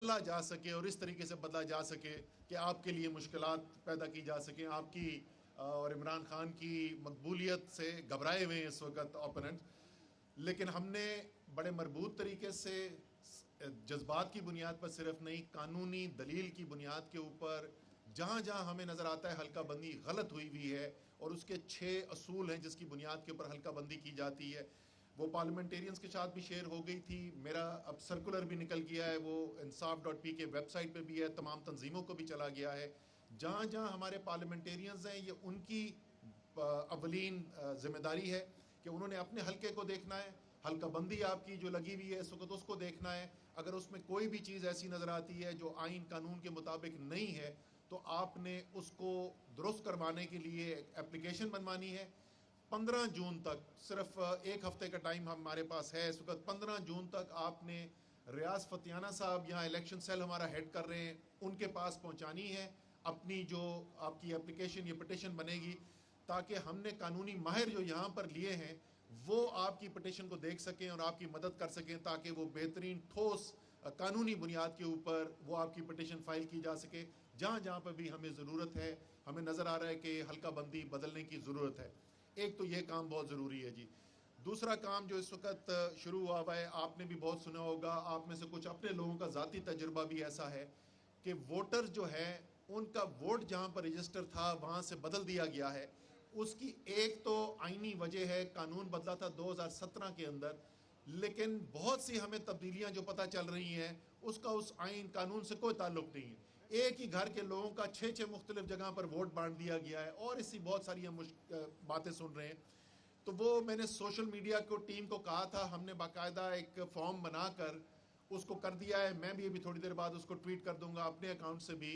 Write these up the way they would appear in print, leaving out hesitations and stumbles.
بدلا جا سکے اور اس طریقے سے بدلا جا سکے کہ آپ کے لیے مشکلات پیدا کی جا سکیں. آپ کی اور عمران خان کی مقبولیت سے گھبرائے ہوئے ہیں اس وقت اوپوننٹ. لیکن ہم نے بڑے مربوط طریقے سے جذبات کی بنیاد پر صرف نہیں، قانونی دلیل کی بنیاد کے اوپر جہاں جہاں ہمیں نظر آتا ہے حلقہ بندی غلط ہوئی ہے، اور اس کے 6 اصول ہیں جس کی بنیاد کے اوپر حلقہ بندی کی جاتی ہے، وہ پارلیمنٹیرینز کے ساتھ بھی شیئر ہو گئی تھی. میرا اب سرکولر بھی نکل گیا ہے، وہ انصاف.p کے ویب سائٹ پہ بھی ہے، تمام تنظیموں کو بھی چلا گیا ہے. جہاں جہاں ہمارے پارلیمنٹیرینز ہیں، یہ ان کی اولین ذمہ داری ہے کہ انہوں نے اپنے حلقے کو دیکھنا ہے. حلقہ بندی آپ کی جو لگی ہوئی ہے اس وقت، اس کو دیکھنا ہے. اگر اس میں کوئی بھی چیز ایسی نظر آتی ہے جو آئین قانون کے مطابق نہیں ہے تو آپ نے اس کو درست کروانے کے لیے اپلیکیشن بنوانی ہے. 15 جون تک، صرف ایک ہفتے کا ٹائم ہمارے پاس ہے اس وقت. 15 جون تک آپ نے ریاض فتیانہ صاحب یہاں الیکشن سیل ہمارا ہیڈ کر رہے ہیں، ان کے پاس پہنچانی ہے اپنی جو آپ کی اپلیکیشن یا پٹیشن بنے گی، تاکہ ہم نے قانونی ماہر جو یہاں پر لیے ہیں وہ آپ کی پٹیشن کو دیکھ سکیں اور آپ کی مدد کر سکیں، تاکہ وہ بہترین ٹھوس قانونی بنیاد کے اوپر وہ آپ کی پٹیشن فائل کی جا سکے. جہاں جہاں پر بھی ہمیں ضرورت ہے، ہمیں نظر آ رہا ہے کہ حلقہ بندی بدلنے کی ضرورت ہے. ایک تو یہ کام بہت ضروری ہے جی. دوسرا کام جو اس وقت شروع ہوا ہے، آپ نے بھی بہت سنا ہوگا، آپ میں سے کچھ اپنے لوگوں کا ذاتی تجربہ بھی ایسا ہے کہ ووٹر جو ہے ان کا ووٹ جہاں پر رجسٹر تھا وہاں سے بدل دیا گیا ہے. اس کی ایک تو آئینی وجہ ہے، قانون بدلا تھا 2017 کے اندر، لیکن بہت سی ہمیں تبدیلیاں جو پتہ چل رہی ہیں اس کا اس آئین قانون سے کوئی تعلق نہیں ہے. ایک ہی گھر کے لوگوں کا 6 مختلف جگہ پر ووٹ بانٹ دیا گیا ہے، اور اسی بہت ساری ہم باتیں سن رہے ہیں. تو وہ میں نے سوشل میڈیا کو ٹیم کو کہا تھا، ہم نے باقاعدہ ایک فارم بنا کر اس کو کر دیا ہے. میں بھی ابھی تھوڑی دیر بعد اس کو ٹویٹ کر دوں گا اپنے اکاؤنٹ سے بھی.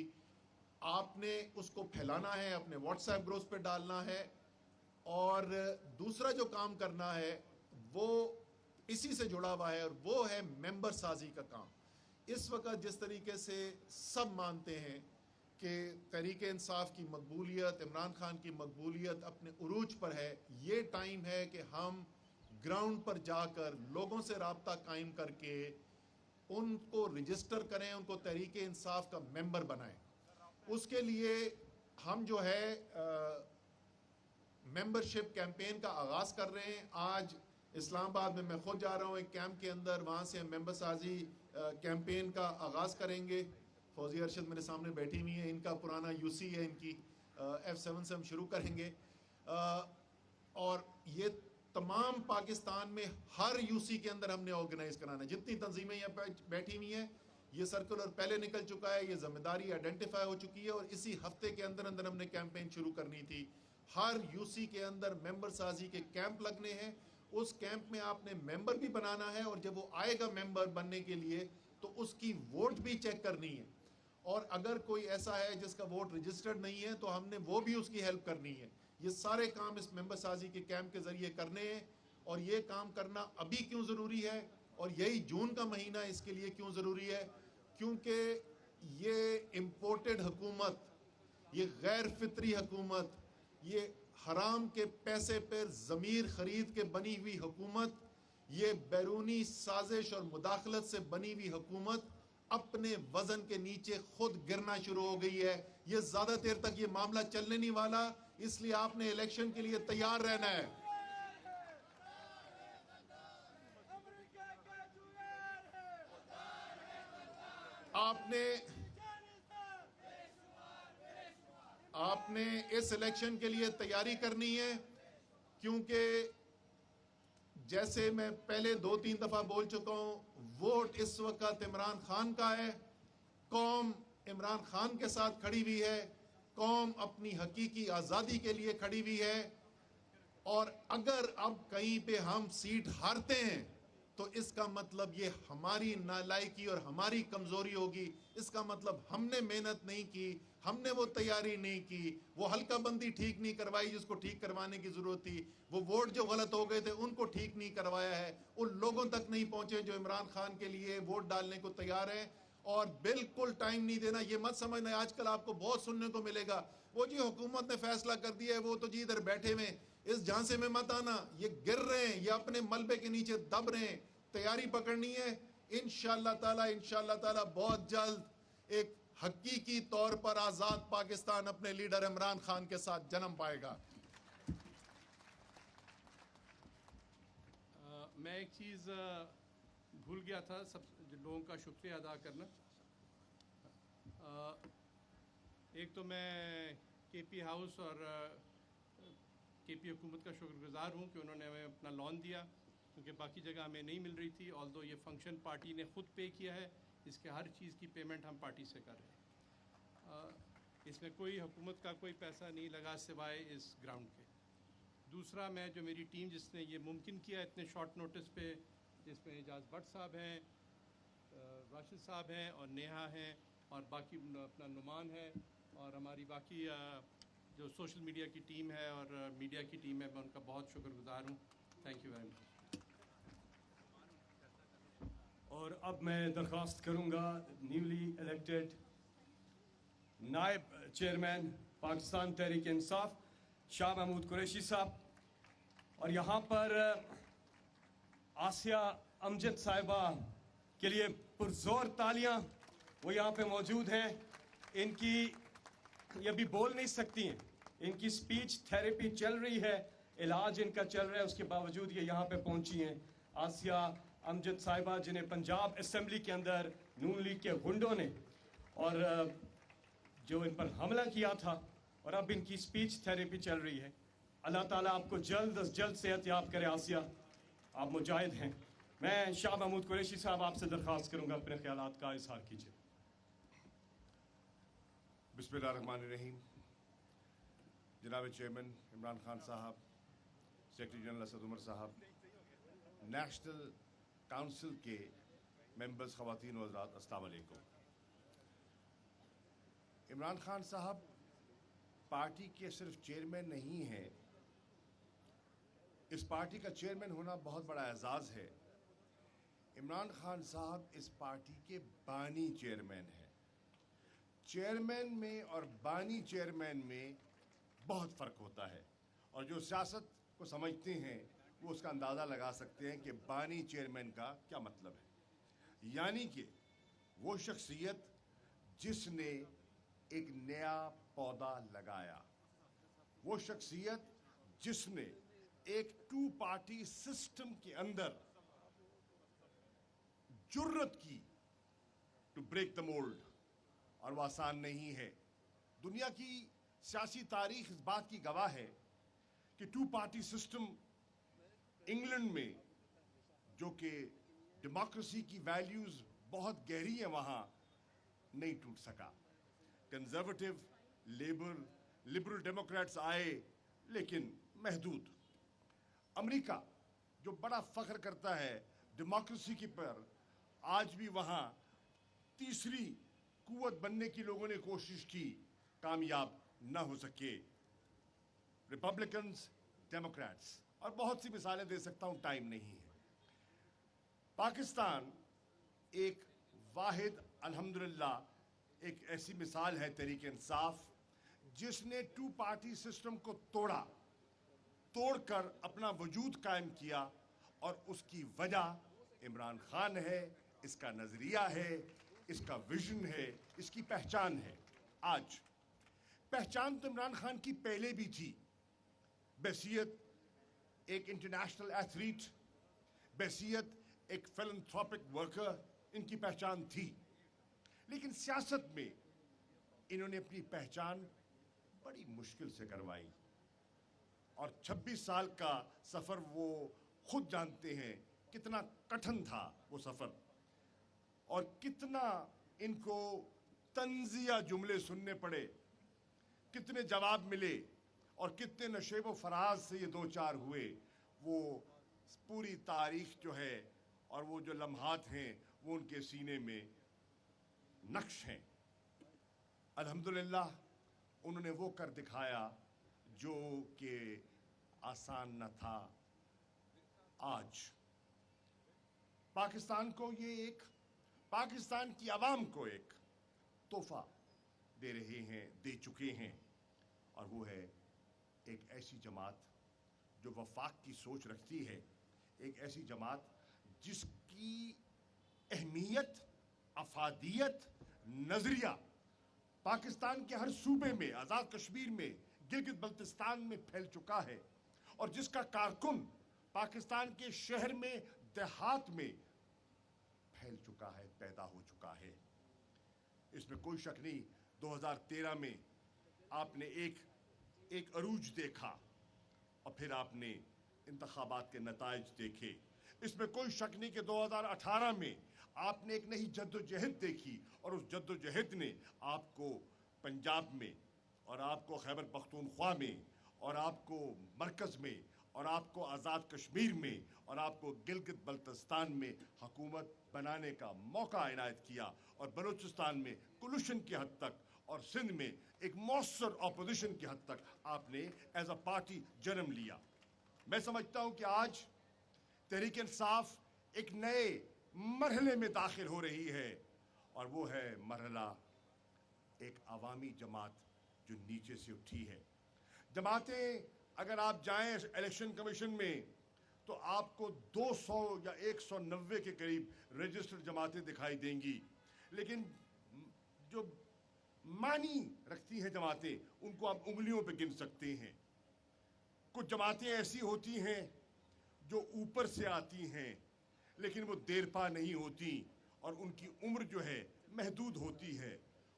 آپ نے اس کو پھیلانا ہے، اپنے واٹس ایپ گروپس پہ ڈالنا ہے. اور دوسرا جو کام کرنا ہے وہ اسی سے جڑا ہوا ہے، اور وہ ہے ممبر سازی کا کام. اس وقت جس طریقے سے سب مانتے ہیں کہ تحریک انصاف کی مقبولیت، عمران خان کی مقبولیت اپنے عروج پر ہے، یہ ٹائم ہے کہ ہم گراؤنڈ پر جا کر لوگوں سے رابطہ قائم کر کے ان کو رجسٹر کریں، ان کو تحریک انصاف کا ممبر بنائیں. اس کے لیے ہم جو ہے ممبرشپ کیمپین کا آغاز کر رہے ہیں. آج اسلام آباد میں خود جا رہا ہوں ایک کیمپ کے اندر، وہاں سے ہم ممبر سازی کیمپین کا آغاز کریں گے. فوزی ارشد میرے سامنے بیٹھی ہوئی ہیں، ان کا پرانا UC ہے، ان کی F7 سے ہم شروع کریں گے. اور یہ تمام پاکستان میں ہر UC کے اندر ہم نے آرگنائز کرانا ہے. جتنی تنظیمیں یہاں بیٹھی ہوئی ہیں، یہ سرکولر پہلے نکل چکا ہے، یہ ذمہ داری آئیڈینٹیفائی ہو چکی ہے، اور اسی ہفتے کے اندر اندر ہم نے کیمپین شروع کرنی تھی. ہر UC کے اندر ممبر سازی کے کیمپ لگنے ہیں. اس کیمپ میں آپ نے ممبر بھی بنانا ہے، اور جب وہ آئے گا ممبر بننے کے لیے تو اس کی ووٹ بھی چیک کرنی ہے. اور اگر کوئی ایسا ہے جس کا ووٹ رجسٹرڈ نہیں ہے تو ہم نے وہ بھی اس کی ہیلپ کرنی ہے. یہ سارے کام اس ممبر سازی کے کیمپ کے ذریعے کرنے ہیں. اور یہ کام کرنا ابھی کیوں ضروری ہے، اور یہی جون کا مہینہ اس کے لیے کیوں ضروری ہے؟ کیونکہ یہ امپورٹڈ حکومت، یہ غیر فطری حکومت، یہ حرام کے پیسے پر ضمیر خرید کے بنی ہوئی حکومت، یہ بیرونی سازش اور مداخلت سے بنی ہوئی حکومت اپنے وزن کے نیچے خود گرنا شروع ہو گئی ہے. یہ زیادہ دیر تک یہ معاملہ چلنے نہیں والا، اس لیے آپ نے الیکشن کے لیے تیار رہنا ہے. آپ نے اس الیکشن کے لیے تیاری کرنی ہے، کیونکہ جیسے میں پہلے 2-3 دفعہ بول چکا ہوں، ووٹ اس وقت عمران خان کا ہے. قوم عمران خان کے ساتھ کھڑی ہوئی ہے، قوم اپنی حقیقی آزادی کے لیے کھڑی ہوئی ہے. اور اگر اب کہیں پہ ہم سیٹ ہارتے ہیں تو اس کا مطلب یہ ہماری نالائکی اور ہماری کمزوری ہوگی. اس کا مطلب ہم نے محنت نہیں کی، ہم نے وہ تیاری نہیں کی، وہ حلقہ بندی ٹھیک نہیں کروائی جس کو ٹھیک کروانے کی ضرورت تھی، وہ ووٹ جو غلط ہو گئے تھے ان کو ٹھیک نہیں کروایا ہے، ان لوگوں تک نہیں پہنچے جو عمران خان کے لیے ووٹ ڈالنے کو تیار ہیں. اور بالکل ٹائم نہیں دینا. یہ مت سمجھنا، آج کل آپ کو بہت سننے کو ملے گا، وہ جی حکومت نے فیصلہ کر دیا ہے، وہ تو جی ادھر بیٹھے ہوئے، اس جھانسے میں مت آنا. یہ گر رہے ہیں، یہ اپنے ملبے کے نیچے دب رہے ہیں. تیاری پکڑنی ہے. इंशाअल्लाह ताला बहुत जल्द एक हकीकी तौर पर आज़ाद पाकिस्तान अपने लीडर इमरान खान के साथ जन्म पाएगा। मैं एक चीज़ भूल गया था सब लोगों का शुक्रिया अदा करना। एक तो मैं केपी हाउस और केपी हुकूमत का शुक्रगुजार हूँ कि उन्होंने हमें अपना लोन दिया, क्योंकि बाकी जगह हमें नहीं मिल रही थी। ऑल्दो ये फंक्शन पार्टी ने ख़ुद पे किया है, इसके हर चीज़ की पेमेंट हम पार्टी से कर रहे हैं। इसमें कोई हुकूमत का कोई पैसा नहीं लगा सिवाय इस ग्राउंड के। दूसरा, मैं जो मेरी टीम जिसने ये मुमकिन किया इतने शॉर्ट नोटिस पे, जिसमें एजाज भट्ट साहब हैं, राशिद साहब हैं और नेहा हैं और बाकी अपना नुमान है और हमारी बाकी जो सोशल मीडिया की टीम है और मीडिया की टीम है, मैं उनका बहुत शुक्रगुजार हूँ। Thank you very much. और अब मैं दरख्वास्त करूँगा न्यूली इलेक्टेड नायब चेयरमैन पाकिस्तान तहरीक इंसाफ शाह महमूद कुरैशी साहब, और यहाँ पर आसिया अमजद साहिबा के लिए पुरजोर तालियां। वो यहाँ पे मौजूद हैं। इनकी ये अभी बोल नहीं सकती हैं, इनकी स्पीच थेरेपी चल रही है, इलाज इनका चल रहा है, उसके बावजूद ये यहाँ पे पहुंची हैं। आसिया अमजद साहिबा, जिन्हें पंजाब असेंबली के अंदर नून लीग के गुंडों ने और जो इन पर हमला किया था, और अब इनकी स्पीच थेरेपी चल रही है। अल्लाह ताला आपको जल्द अज जल्द सेहत याब करे। आसिया, आप मुजाहिद हैं। मैं शाह महमूद कुरैशी साहब आपसे दरख्वास्त करूंगा अपने ख्यालात का इजहार कीजिए। बिस्मिल्लाहिर्रहमानिर्रहीम। जनाब चेयरमैन इमरान खान साहब, सेक्रेटरी जनरल असद उमर साहब, नेशनल काउंसिल के मेंबर्स, ख़वातीन व हज़रात, अस्सलाम वालेकुम। इमरान खान साहब पार्टी के सिर्फ चेयरमैन नहीं हैं, इस पार्टी का चेयरमैन होना बहुत बड़ा एजाज़ है। इमरान खान साहब इस पार्टी के बानी चेयरमैन हैं। चेयरमैन में और बानी चेयरमैन में बहुत फ़र्क होता है, और जो सियासत को समझते हैं वो उसका अंदाज़ा लगा सकते हैं कि बानी चेयरमैन का क्या मतलब है। यानी कि वो शख्सियत जिसने एक नया पौधा लगाया, वो शख्सियत जिसने एक टू पार्टी सिस्टम के अंदर जुर्रत की टू ब्रेक द मोल्ड, और वो आसान नहीं है। दुनिया की सियासी तारीख इस बात की गवाह है कि टू पार्टी सिस्टम इंग्लैंड में, जो कि डेमोक्रेसी की वैल्यूज बहुत गहरी है, वहां नहीं टूट सका। कंजर्वेटिव, लिबरल डेमोक्रेट्स आए, लेकिन महदूद। अमेरिका, जो बड़ा फख्र करता है डेमोक्रेसी की पर, आज भी वहां तीसरी कुव्वत बनने की लोगों ने कोशिश की, कामयाब ना हो सके। रिपब्लिकन्स, डेमोक्रेट्स, और बहुत सी मिसालें दे सकता हूं, टाइम नहीं है। पाकिस्तान एक वाहिद, अल्हम्दुलिल्लाह, एक ऐसी मिसाल है तहरीक इंसाफ, जिसने टू पार्टी सिस्टम को तोड़कर अपना वजूद कायम किया, और उसकी वजह इमरान खान है, इसका नजरिया है, इसका विजन है, इसकी पहचान है। आज पहचान तो इमरान खान की पहले भी थी। बहसियत एक इंटरनेशनल एथलीट, बहसियत एक फिलैंथ्रोपिक वर्कर, इनकी पहचान थी। लेकिन सियासत में इन्होंने अपनी पहचान बड़ी मुश्किल से करवाई, और 26 साल का सफर वो खुद जानते हैं कितना कठिन था वो सफर, और कितना इनको तंजिया जुमले सुनने पड़े, कितने जवाब मिले, और कितने नशेब व फराज से ये दो चार हुए। वो पूरी तारीख जो है और वो जो लम्हात हैं वो उनके सीने में नक्श हैं। अल्हम्दुलिल्लाह, उन्होंने वो कर दिखाया जो कि आसान न था। आज पाकिस्तान को पाकिस्तान की आवाम को एक तोहफा दे रहे हैं, दे चुके हैं, और वो है एक ऐसी जमात जो वफाक की सोच रखती है, एक ऐसी जमात जिसकी अहमियत, अफादियत, नजरिया पाकिस्तान के हर सूबे में, आजाद कश्मीर में, गिलगित बल्तिस्तान में फैल चुका है, और जिसका कारकुन पाकिस्तान के शहर में, देहात में फैल चुका है, पैदा हो चुका है। इसमें कोई शक नहीं, 2013 में आपने एक अरूज देखा और फिर आपने इंतखाबात के नताइज देखे। इसमें कोई शक नहीं कि 2018 में आपने एक नई जद्दोजहद देखी, और उस जद्दोजहद ने आपको पंजाब में, और आपको खैबर पख्तूनख्वा में, और आपको मरकज़ में, और आपको आज़ाद कश्मीर में, और आपको गिलगित बल्तिस्तान में हुकूमत बनाने का मौका इनायत किया, और बलूचिस्तान में कुलूशन की हद तक, और सिंध में एक मौसर अपोजिशन की हद तक आपने एज अ पार्टी जन्म लिया। मैं समझता हूं कि आज तहरीक इंसाफ एक नए मरहले में दाखिल हो रही है, और वो है मरहला एक अवामी जमात जो नीचे से उठी है। जमातें, अगर आप जाएं इलेक्शन कमीशन में तो आपको 200 या 190 के करीब रजिस्टर्ड जमातें दिखाई देंगी, लेकिन जो मानी रखती हैं जमातें, उनको आप उंगलियों पे गिन सकते हैं। कुछ जमातें ऐसी होती हैं जो ऊपर से आती हैं, लेकिन वो देरपा नहीं होती, और उनकी उम्र जो है महदूद होती है।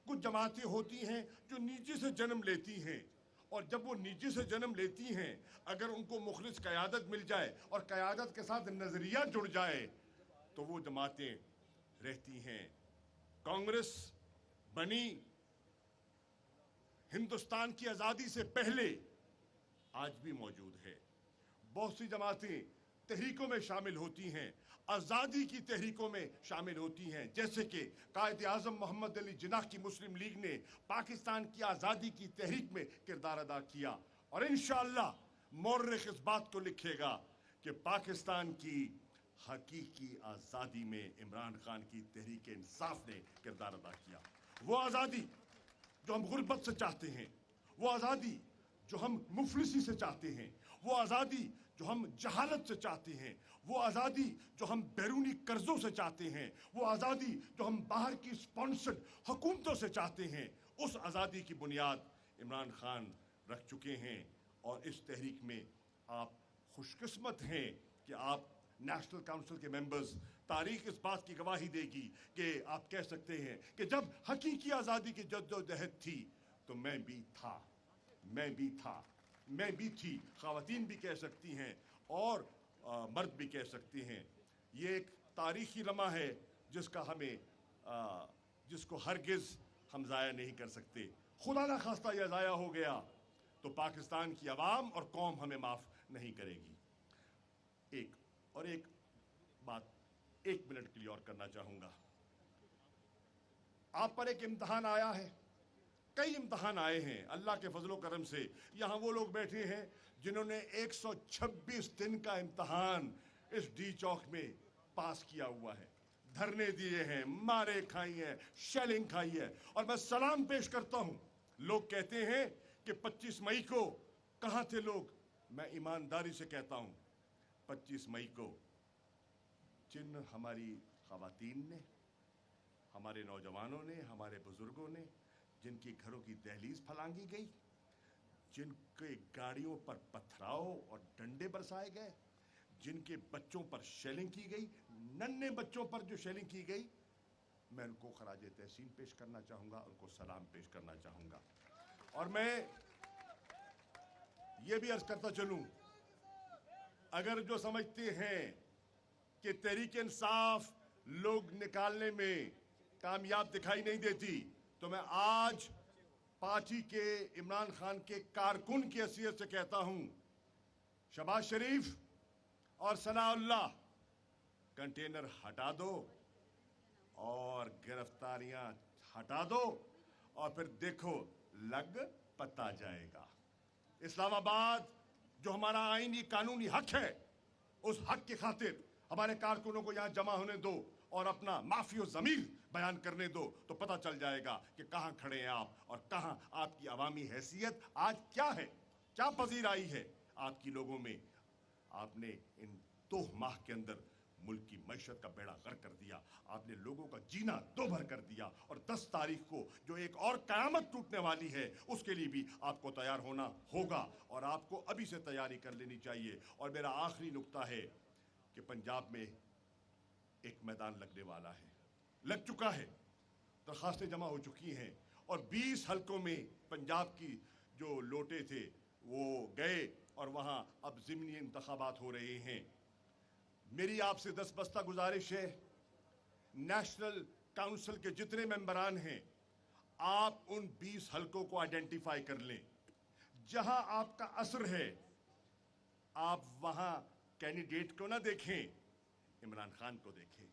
कुछ जमातें होती हैं जो नीचे से जन्म लेती हैं, और जब वो नीचे से जन्म लेती हैं, अगर उनको मुखलिस क़यादत मिल जाए और क़यादत के साथ नज़रिया जुड़ जाए, तो वो जमातें रहती हैं। कांग्रेस बनी हिंदुस्तान की आज़ादी से पहले, आज भी मौजूद है। बहुत सी जमातें तहरीकों में शामिल होती हैं, आज़ादी की तहरीकों में शामिल होती हैं, जैसे कि कायद आज़म मोहम्मद अली जिन्नाह की मुस्लिम लीग ने पाकिस्तान की आज़ादी की तहरीक में किरदार अदा किया, और इंशाअल्लाह मौर्रिख इस बात को लिखेगा कि पाकिस्तान की हकीकी आज़ादी में इमरान खान की तहरीक इंसाफ ने किरदार अदा किया। वो आज़ादी जो हम गुर्बत से चाहते हैं, वो आज़ादी जो हम मुफलिसी से चाहते हैं, वो आज़ादी जो हम जहालत से चाहते हैं, वो आज़ादी जो हम बैरूनी कर्जों से चाहते हैं, वो आज़ादी जो हम बाहर की स्पॉन्सर्ड हुकूमतों से चाहते हैं, उस आज़ादी की बुनियाद इमरान खान रख चुके हैं। और इस तहरीक में आप खुशकिस्मत हैं कि आप नेशनल काउंसिल के मेंबर्स, तारीख इस बात की गवाही देगी कि आप कह सकते हैं कि जब हकीकी आज़ादी की जद्दोजहद थी तो मैं भी था, मैं भी था, मैं भी थी। ख़वातीन भी कह सकती हैं और मर्द भी कह सकती हैं। ये एक तारीखी लम्हा है जिसका हमें जिसको हरगिज़ हम ज़ाया नहीं कर सकते। खुदा ना खास्ता यह ज़ाया हो गया तो पाकिस्तान की आवाम और कौम हमें माफ़ नहीं करेगी। एक बात 1 मिनट के लिए और करना चाहूँगा। आप पर एक इम्तहान आया है, कई इम्तहान आए हैं अल्लाह के फजलो करम से। यहाँ वो लोग बैठे हैं जिन्होंने 126 दिन का इम्तहान इस डी चौक में पास किया हुआ है, धरने दिए हैं, मारे खाई हैं, शेलिंग खाई है, और मैं सलाम पेश करता हूँ। लोग कहते हैं कि 25 मई को कहाँ थे लोग? मैं ईमानदारी से कहता हूँ 25 मई को जिन हमारी ख़वातीन ने, हमारे नौजवानों ने, हमारे बुजुर्गों ने, जिनकी घरों की दहलीज फलांगी गई, जिनके गाड़ियों पर पथराव और डंडे बरसाए गए, जिनके बच्चों पर शेलिंग की गई, नन्हे बच्चों पर जो शेलिंग की गई, मैं उनको खराजे तहसीन पेश करना चाहूँगा, उनको सलाम पेश करना चाहूँगा। और मैं ये भी अर्ज करता चलूँ, अगर जो समझते हैं कि तहरीक इंसाफ लोग निकालने में कामयाब दिखाई नहीं देती, तो मैं आज पार्टी के इमरान खान के कारकुन की हैसियत से कहता हूं, शहबाज शरीफ और सनाउल्लाह कंटेनर हटा दो और गिरफ्तारियां हटा दो, और फिर देखो लग पता जाएगा। इस्लामाबाद जो हमारा आईनी कानूनी हक है, उस हक की खातिर हमारे कारकुनों को यहां जमा होने दो और अपना माफी और ज़मीर बयान करने दो, तो पता चल जाएगा कि कहां खड़े हैं आप और कहां आपकी अवामी हैसियत आज क्या है, क्या पजीर आई है आपकी लोगों में। आपने इन 2 माह के अंदर मुल्क की मैशत का बेड़ा गर्क कर दिया, आपने लोगों का जीना दो भर कर दिया, और 10 तारीख को जो एक और क़यामत टूटने वाली है उसके लिए भी आपको तैयार होना होगा, और आपको अभी से तैयारी कर लेनी चाहिए। और मेरा आखिरी नुक्ता है कि पंजाब में एक मैदान लगने वाला है, लग चुका है, दरखास्तें जमा हो चुकी हैं, और 20 हलकों में पंजाब की जो लोटे थे वो गए, और वहाँ अब ज़िमनी इंतखाबात हो रहे हैं। मेरी आपसे 10 बस्ता गुजारिश है, नेशनल काउंसिल के जितने मेंबरान हैं, आप उन 20 हलकों को आइडेंटिफाई कर लें जहां आपका असर है। आप वहां कैंडिडेट को ना देखें, इमरान खान को देखें।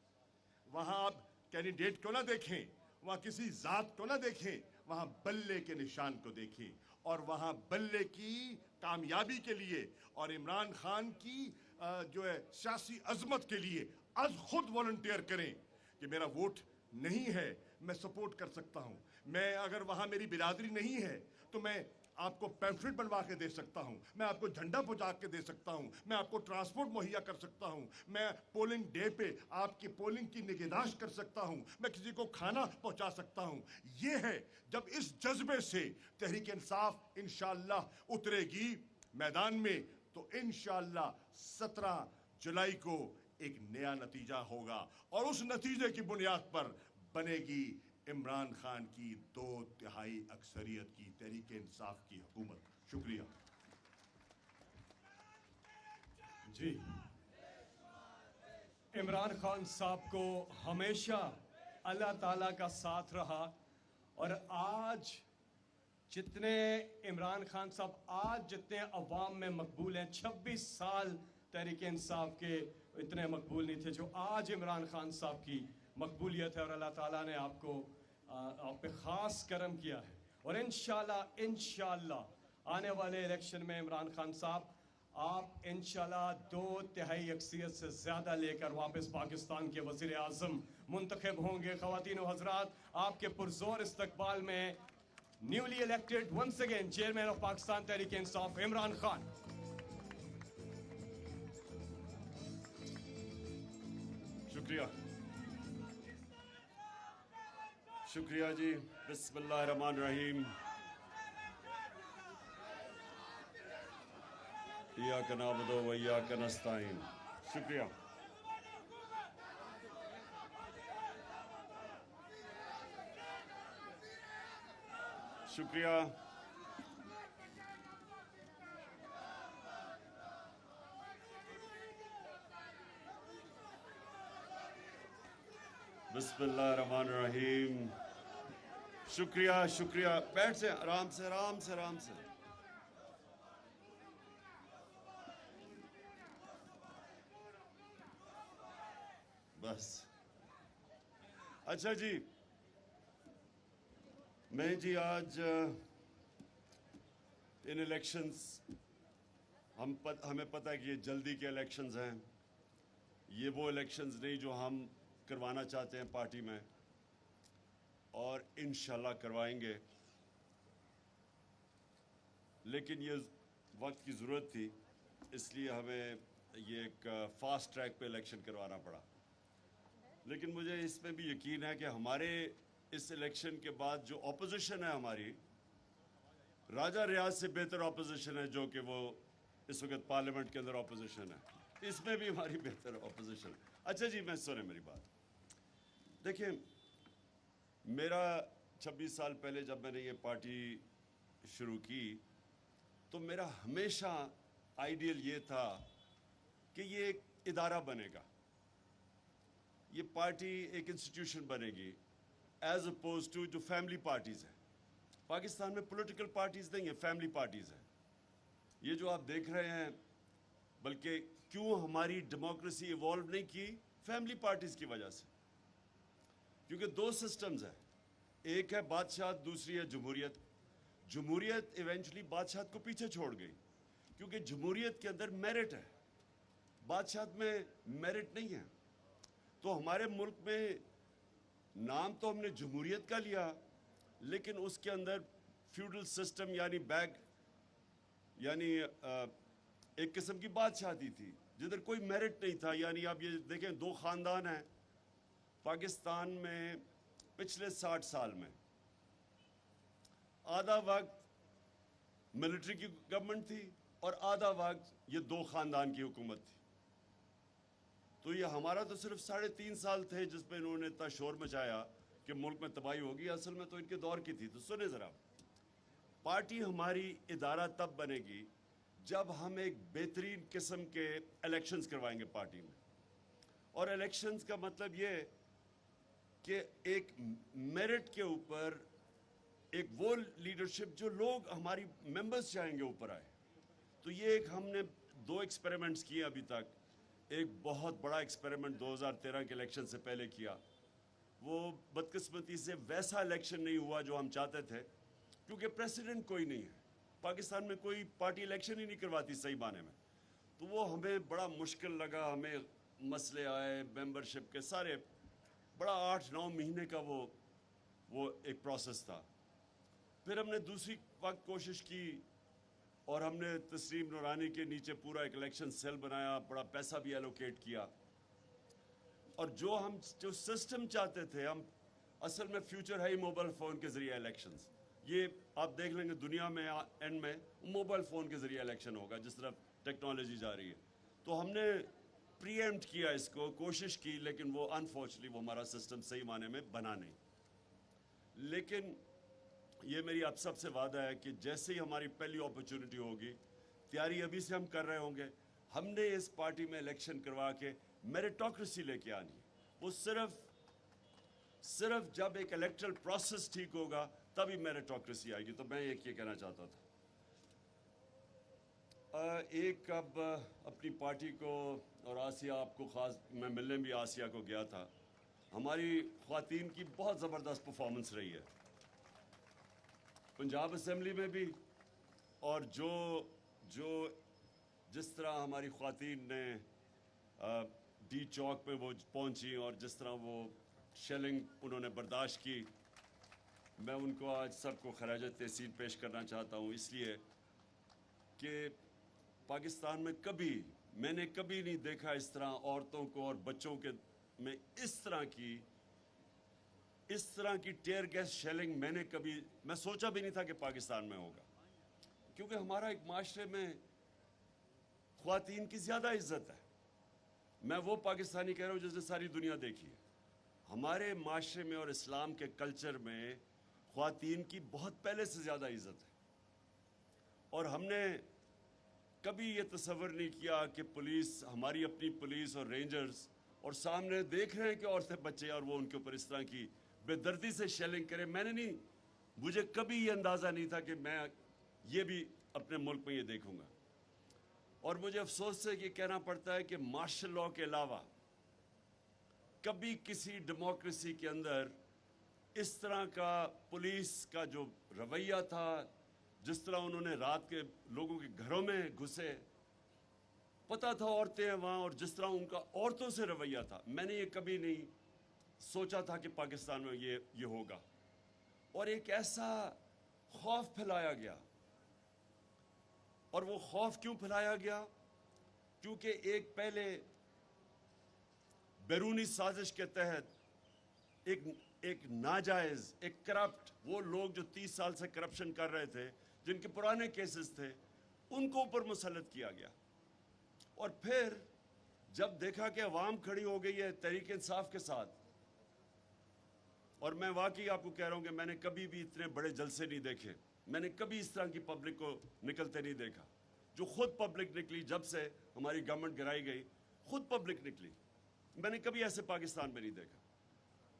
वहां आप कैंडिडेट को ना देखें, वहां किसी जात को ना देखें, वहां बल्ले के निशान को देखें, और वहां बल्ले की कामयाबी के लिए और इमरान खान की जो है सियासी अजमत के लिए आज खुद वॉलंटियर करें कि मेरा वोट नहीं है, मैं सपोर्ट कर सकता हूं। मैं अगर वहां मेरी बिरादरी नहीं है तो मैं आपको पैम्फलेट बनवा के दे सकता हूं, मैं आपको झंडा पहुंचा के दे सकता हूं, मैं आपको ट्रांसपोर्ट मुहैया कर सकता हूं, मैं पोलिंग डे पे आपकी पोलिंग की निगहदाश्त कर सकता हूं, मैं किसी को खाना पहुंचा सकता हूं। ये है जब इस जज्बे से तहरीक इंसाफ इंशाअल्लाह उतरेगी मैदान में, तो इंशाअल्लाह 17 जुलाई को एक नया नतीजा होगा, और उस नतीजे की बुनियाद पर बनेगी इमरान खान की 2/3 अक्सरियत की तहरीक इंसाफ की हुकूमत। शुक्रिया जी। इमरान खान साहब को हमेशा अल्लाह ताला का साथ रहा, और आज जितने इमरान खान साहब आज जितने अवाम में मकबूल हैं, 26 साल तहरीक इंसाफ के इतने मकबूल नहीं थे जो आज इमरान खान साहब की मकबूलियत है, और अल्लाह ताला ने आपको आप पे ख़ास करम किया है। और इंशाअल्लाह आने वाले इलेक्शन में इमरान खान साहब आप इंशाअल्लाह 2/3 अक्सरियत से ज़्यादा लेकर वापस पाकिस्तान के वज़ीर आज़म मुंतखब होंगे। ख़वातीन व हज़रात, आपके पुरज़ोर इस्तकबाल में newly elected once again chairman of Pakistan Tehreek Insaf Imran Khan. शुक्रिया शुक्रिया जी। बिस्मिल्लाहिर्रहमानिर्रहीम। इय्याका नअबुदु व इय्याका नस्तईन। शुक्रिया। शुक्रिया। बिस्मिल्लाहिर्रहमानिर्रहीम। शुक्रिया शुक्रिया। बैठ से, आराम से आराम से आराम से। बस अच्छा जी, मैं जी आज इन इलेक्शंस हमें पता है कि ये जल्दी के इलेक्शंस हैं, ये वो इलेक्शंस नहीं जो हम करवाना चाहते हैं पार्टी में, और इंशाल्लाह करवाएंगे। लेकिन ये वक्त की ज़रूरत थी, इसलिए हमें ये एक फास्ट ट्रैक पे इलेक्शन करवाना पड़ा। लेकिन मुझे इसमें भी यकीन है कि हमारे इस इलेक्शन के बाद जो ऑपोजिशन है हमारी, राजा रियाज से बेहतर ऑपोजिशन है जो कि वो इस वक्त पार्लियामेंट के अंदर ऑपोजिशन है, इसमें भी हमारी बेहतर ऑपोजिशन है। अच्छा जी, मैं सुने मेरी बात। देखिए, मेरा 26 साल पहले जब मैंने ये पार्टी शुरू की तो मेरा हमेशा आइडियल ये था कि ये एक इदारा बनेगा, ये पार्टी एक इंस्टीट्यूशन बनेगी, एज अपोज टू जो फैमिली पार्टीज़ हैं। पाकिस्तान में पॉलिटिकल पार्टीज़ नहीं है, फैमिली पार्टीज़ हैं। ये जो आप देख रहे हैं, बल्कि क्यों हमारी डेमोक्रेसी इवॉल्व नहीं की, फैमिली पार्टीज़ की वजह से। क्योंकि दो सिस्टम्स हैं, एक है बादशाहत, दूसरी है जमहूरियत। जमहूरियत इवेंचुअली बादशाहत को पीछे छोड़ गई, क्योंकि जमहूरियत के अंदर मेरिट है, बादशाहत में मेरिट नहीं है। तो हमारे मुल्क में नाम तो हमने जमहूरियत का लिया, लेकिन उसके अंदर फ्यूडल सिस्टम यानी एक किस्म की बादशाहती थी। जिधर कोई मेरिट नहीं था। यानी आप ये देखें, 2 ख़ानदान हैं पाकिस्तान में पिछले 60 साल में, आधा वक्त मिलिट्री की गवर्नमेंट थी और आधा वक्त ये 2 ख़ानदान की हुकूमत थी। तो ये हमारा तो सिर्फ 3.5 साल थे जिसमें इन्होंने इतना शोर मचाया कि मुल्क में तबाही होगी। असल में तो इनके दौर की थी। तो सुने ज़रा, पार्टी हमारी इदारा तब बनेगी जब हम एक बेहतरीन किस्म के इलेक्शंस करवाएंगे पार्टी में। और इलेक्शंस का मतलब ये कि एक मेरिट के ऊपर एक वो लीडरशिप जो लोग हमारी मेंबर्स चाहेंगे ऊपर आए। तो ये एक हमने 2 एक्सपेरिमेंट्स किए अभी तक। एक बहुत बड़ा एक्सपेरिमेंट 2013 के इलेक्शन से पहले किया। वो बदकिस्मती से वैसा इलेक्शन नहीं हुआ जो हम चाहते थे, क्योंकि प्रेसिडेंट कोई नहीं है पाकिस्तान में, कोई पार्टी इलेक्शन ही नहीं करवाती सही माने में। तो वो हमें बड़ा मुश्किल लगा, हमें मसले आए मेंबरशिप के सारे, बड़ा 8-9 महीने का वो एक प्रोसेस था। फिर हमने दूसरी वक्त कोशिश की और हमने तस्लीम नूरानी के नीचे पूरा एक इलेक्शन सेल बनाया, बड़ा पैसा भी एलोकेट किया। और जो सिस्टम चाहते थे हम, असल में फ्यूचर है ही मोबाइल फ़ोन के ज़रिए इलेक्शंस। ये आप देख लेंगे दुनिया में एंड में मोबाइल फ़ोन के ज़रिए इलेक्शन होगा जिस तरह टेक्नोलॉजी जा रही है। तो हमने प्रीएम्प्ट किया इसको, कोशिश की, लेकिन वो अनफॉर्चुनेटली वो हमारा सिस्टम सही माने में बना नहीं। लेकिन ये मेरी आप सबसे वादा है कि जैसे ही हमारी पहली अपॉर्चुनिटी होगी, तैयारी अभी से हम कर रहे होंगे, हमने इस पार्टी में इलेक्शन करवा के मेरिटोक्रेसी लेके आनी है। वो सिर्फ जब एक इलेक्टरल प्रोसेस ठीक होगा तभी मेरिटोक्रेसी आएगी। तो मैं ये कहना चाहता था। एक अब अपनी पार्टी को और आसिया, आपको ख़ास मैं मिलने भी आसिया को गया था, हमारी ख़वातीन की बहुत ज़बरदस्त परफॉर्मेंस रही है पंजाब असेंबली में भी। और जिस तरह हमारी ख़वातीन ने डी चौक पे वो पहुंची और जिस तरह वो शेलिंग उन्होंने बर्दाश्त की, मैं उनको आज सबको खराज तहसीन पेश करना चाहता हूँ, इसलिए कि पाकिस्तान में मैंने कभी नहीं देखा इस तरह औरतों को और बच्चों के में इस तरह की टेयर गैस शेलिंग मैं सोचा भी नहीं था कि पाकिस्तान में होगा। क्योंकि हमारा एक माशरे में ख्वातीन की ज़्यादा इज्जत है। मैं वो पाकिस्तानी कह रहा हूँ जिसने सारी दुनिया देखी है। हमारे माशरे में और इस्लाम के कल्चर में ख्वातीन की बहुत पहले से ज़्यादा इज्जत है। और हमने कभी ये तसव्वुर नहीं किया कि पुलिस, हमारी अपनी पुलिस और रेंजर्स, और सामने देख रहे हैं कि औरतें बच्चे और वो उनके ऊपर इस तरह की बेदर्दी से शेलिंग करें। मुझे कभी ये अंदाज़ा नहीं था कि मैं ये भी अपने मुल्क में ये देखूंगा। और मुझे अफसोस से ये कहना पड़ता है कि मार्शल लॉ के अलावा कभी किसी डेमोक्रेसी के अंदर इस तरह का पुलिस का जो रवैया था, जिस तरह उन्होंने रात के लोगों के घरों में घुसे, पता था औरतें हैं वहाँ, और जिस तरह उनका औरतों से रवैया था, मैंने ये कभी नहीं सोचा था कि पाकिस्तान में ये होगा। और एक ऐसा खौफ फैलाया गया। और वो खौफ क्यों फैलाया गया? क्योंकि एक पहले बैरूनी साजिश के तहत एक नाजायज, एक करप्ट, वो लोग जो 30 साल से करप्शन कर रहे थे, जिनके पुराने केसेस थे, उनको ऊपर मुसल्लत किया गया। और फिर जब देखा कि अवाम खड़ी हो गई है तहरीक इंसाफ के साथ, और मैं वाकई आपको कह रहा हूं कि मैंने कभी भी इतने बड़े जलसे नहीं देखे, मैंने कभी इस तरह की पब्लिक को निकलते नहीं देखा। जो खुद पब्लिक निकली जब से हमारी गवर्नमेंट गिराई गई, खुद पब्लिक निकली, मैंने कभी ऐसे पाकिस्तान में नहीं देखा।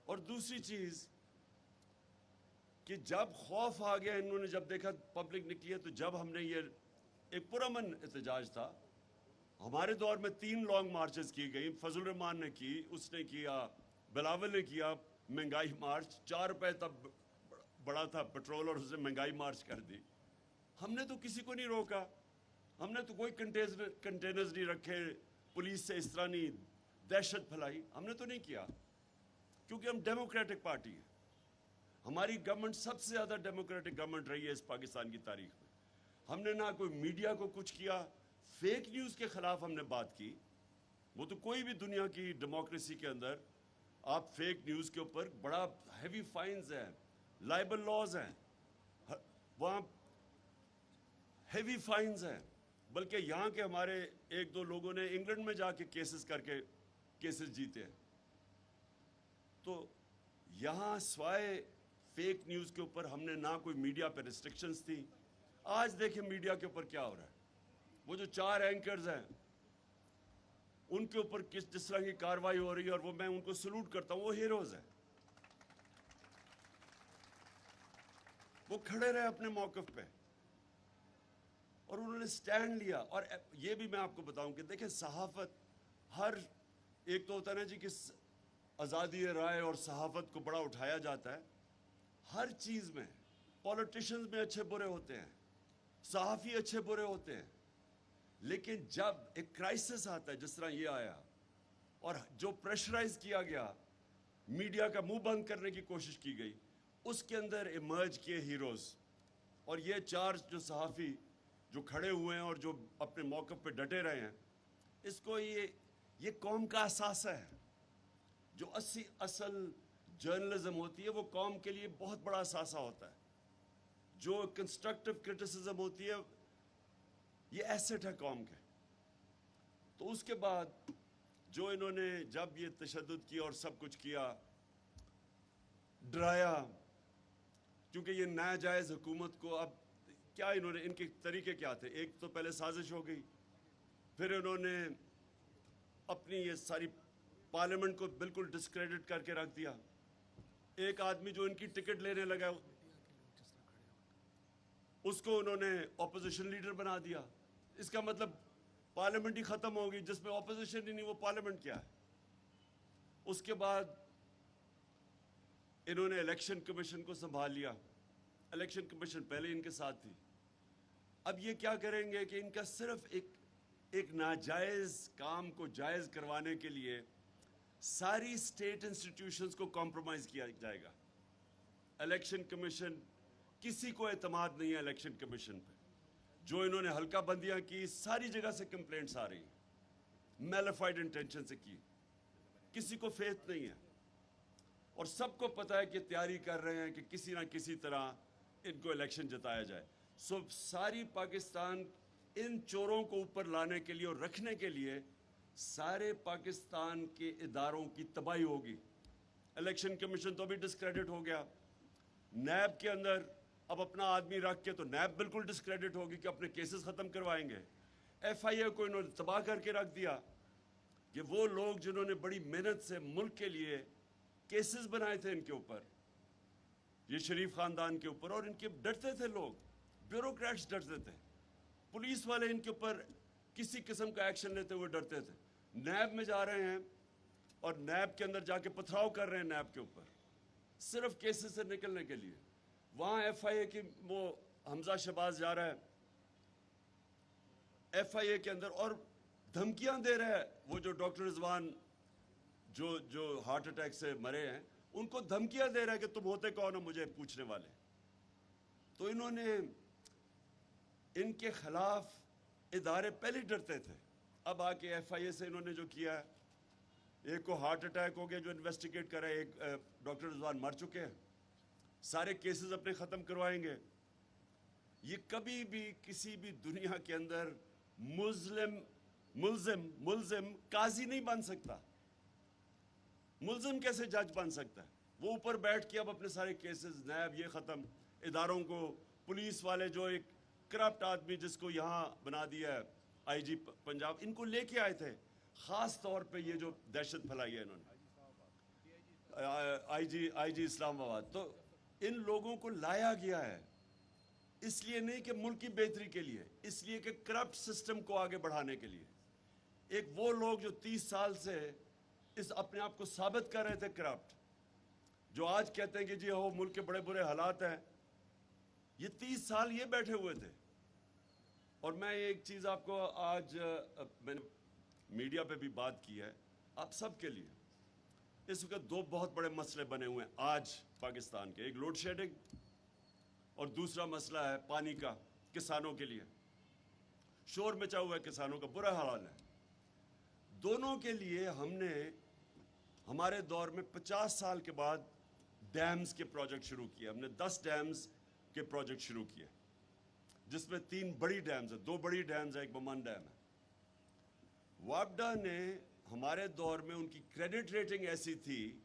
और दूसरी चीज कि जब खौफ आ गया, इन्होंने जब देखा पब्लिक निकली है, तो जब हमने ये एक पुरअमन एहतजाज था, हमारे दौर में 3 लॉन्ग मार्चेस की गई। फजल रहमान ने की, उसने किया, बिलावल ने किया महंगाई मार्च, 4 रुपए तब बड़ा था पेट्रोल, और उसने महंगाई मार्च कर दी। हमने तो किसी को नहीं रोका, हमने तो कोई कंटेनर्स नहीं रखे, पुलिस से इस तरह नहीं दहशत फैलाई, हमने तो नहीं किया, क्योंकि हम डेमोक्रेटिक पार्टी है। हमारी गवर्नमेंट सबसे ज़्यादा डेमोक्रेटिक गवर्नमेंट रही है इस पाकिस्तान की तारीख में। हमने ना कोई मीडिया को कुछ किया, फेक न्यूज़ के खिलाफ हमने बात की। वो तो कोई भी दुनिया की डेमोक्रेसी के अंदर आप फेक न्यूज़ के ऊपर बड़ा हैवी फाइन्स हैं, लाइबल लॉज हैं, वहाँ हैवी फाइन्स हैं। बल्कि यहाँ के हमारे एक दो लोगों ने इंग्लैंड में जाके केसेस जीते हैं। तो यहाँ स्वाय फेक न्यूज़ के ऊपर हमने ना कोई मीडिया पे रिस्ट्रिक्शंस थी। आज देखिए मीडिया के ऊपर क्या हो रहा है। वो जो 4 एंकर्स हैं उनके ऊपर जिस तरह की कार्रवाई हो रही है, और वो मैं उनको सलूट करता हूँ, वो हीरोज हैं। वो खड़े रहे अपने मौक़िफ़ पे और उन्होंने स्टैंड लिया। और ये भी मैं आपको बताऊं कि देखें, सहाफ़त हर एक तो होता है ना जी कि आज़ादी राय और सहाफ़त को बड़ा उठाया जाता है। हर चीज़ में पॉलिटिशियंस में अच्छे बुरे होते हैं, सहाफ़ी अच्छे बुरे होते हैं, लेकिन जब एक क्राइसिस आता है जिस तरह ये आया और जो प्रेशराइज किया गया, मीडिया का मुंह बंद करने की कोशिश की गई, उसके अंदर इमर्ज किए हीरोज़। और ये 4 जो सहाफ़ी जो खड़े हुए हैं और जो अपने मौक़िफ़ पे डटे रहे हैं, इसको ये कौम का असासा है। जो असल जर्नलिज्म होती है वो कौम के लिए बहुत बड़ा असासा होता है। जो कंस्ट्रक्टिव क्रिटिसिज्म होती है ये एसेट है कौम के। तो उसके बाद जो इन्होंने जब ये तशद्दुद किया और सब कुछ किया, डराया, क्योंकि ये नाजायज़ हुकूमत को अब क्या इन्होंने, इनके तरीके क्या थे? एक तो पहले साजिश हो गई, फिर इन्होंने अपनी ये सारी पार्लियामेंट को बिल्कुल डिस्क्रेडिट करके रख दिया। एक आदमी जो इनकी टिकट लेने लगा उसको उन्होंने ऑपोजिशन लीडर बना दिया। इसका मतलब पार्लियामेंट ही खत्म होगी, जिसमें ऑपोजिशन ही नहीं, वो पार्लियामेंट क्या है? उसके बाद इन्होंने इलेक्शन कमीशन को संभाल लिया। इलेक्शन कमीशन पहले इनके साथ थी। अब ये क्या करेंगे कि इनका सिर्फ एक नाजायज काम को जायज करवाने के लिए सारी स्टेट इंस्टीट्यूशंस को कॉम्प्रोमाइज किया जाएगा। इलेक्शन कमीशन, किसी को एतमाद नहीं है इलेक्शन कमीशन पे। जो इन्होंने हल्का बंदियां की, सारी जगह से कंप्लेंट्स आ रही हैं, मैलिफाइड इंटेंशन से की, किसी को फेथ नहीं है। और सबको पता है कि तैयारी कर रहे हैं कि किसी ना किसी तरह इनको इलेक्शन जिताया जाए। सो सारी पाकिस्तान इन चोरों को ऊपर लाने के लिए और रखने के लिए सारे पाकिस्तान के इदारों की तबाही होगी। इलेक्शन कमीशन तो अभी डिस्क्रेडिट हो गया। नैब के अंदर अब अपना आदमी रख के तो नैब बिल्कुल डिस्क्रेडिट होगी कि अपने केसेस ख़त्म करवाएंगे। FIA को इन्होंने तबाह करके रख दिया कि वो लोग जिन्होंने बड़ी मेहनत से मुल्क के लिए केसेस बनाए थे इनके ऊपर, ये शरीफ ख़ानदान के ऊपर, और इनके डरते थे लोग, ब्यूरोक्रेट्स डरते थे, पुलिस वाले इनके ऊपर किसी किस्म का एक्शन लेते हुए डरते थे। नैब में जा रहे हैं और नैब के अंदर जाके पथराव कर रहे हैं नैब के ऊपर, सिर्फ केसेस से निकलने के लिए। वहाँ FIA की वो हमजा शहबाज जा रहा है FIA के अंदर और धमकियां दे रहा है। वो जो डॉक्टर रिजवान जो हार्ट अटैक से मरे हैं, उनको धमकियां दे रहा है कि तुम होते कौन हो मुझे पूछने वाले। तो इन्होंने इनके खिलाफ इदारे पहले डरते थे, अब आके FIA से इन्होंने जो किया है, एक को हार्ट अटैक हो गया जो इन्वेस्टिगेट कर रहा है, एक डॉक्टर रिजवान मर चुके हैं, सारे केसेस अपने ख़त्म करवाएंगे। ये कभी भी किसी भी दुनिया के अंदर मुल्जिम काजी नहीं बन सकता। मुल्जिम कैसे जज बन सकता है? वो ऊपर बैठ के अब अपने सारे केसेस, नैब ये ख़त्म, इदारों को, पुलिस वाले जो एक करप्ट आदमी जिसको यहाँ बना दिया है IG पंजाब, इनको लेके आए थे ख़ास तौर पे ये जो दहशत फैलाई है इन्होंने, IG इस्लामाबाद। तो इन लोगों को लाया गया है इसलिए नहीं कि मुल्क की बेहतरी के लिए, इसलिए कि करप्ट सिस्टम को आगे बढ़ाने के लिए। एक वो लोग जो 30 साल से इस अपने आप को साबित कर रहे थे करप्ट, जो आज कहते हैं कि जी हो मुल्क के बड़े बुरे हालात हैं, ये 30 साल ये बैठे हुए थे। और मैं एक चीज़ आपको आज मैंने मीडिया पे भी बात की है आप सब के लिए, इस वक्त 2 बहुत बड़े मसले बने हुए हैं आज पाकिस्तान के, एक लोड शेडिंग और दूसरा मसला है पानी का किसानों के लिए। शोर मचा हुआ है, किसानों का बुरा हाल है। दोनों के लिए हमने हमारे दौर में 50 साल के बाद डैम्स के प्रोजेक्ट शुरू किए। हमने 10 डैम्स के प्रोजेक्ट शुरू किए, जिसमें 3 बड़ी डैम्स है, 2 बड़ी डैम्स है, एक बमन डैम है। वापडा ने हमारे दौर में उनकी क्रेडिट रेटिंग ऐसी थी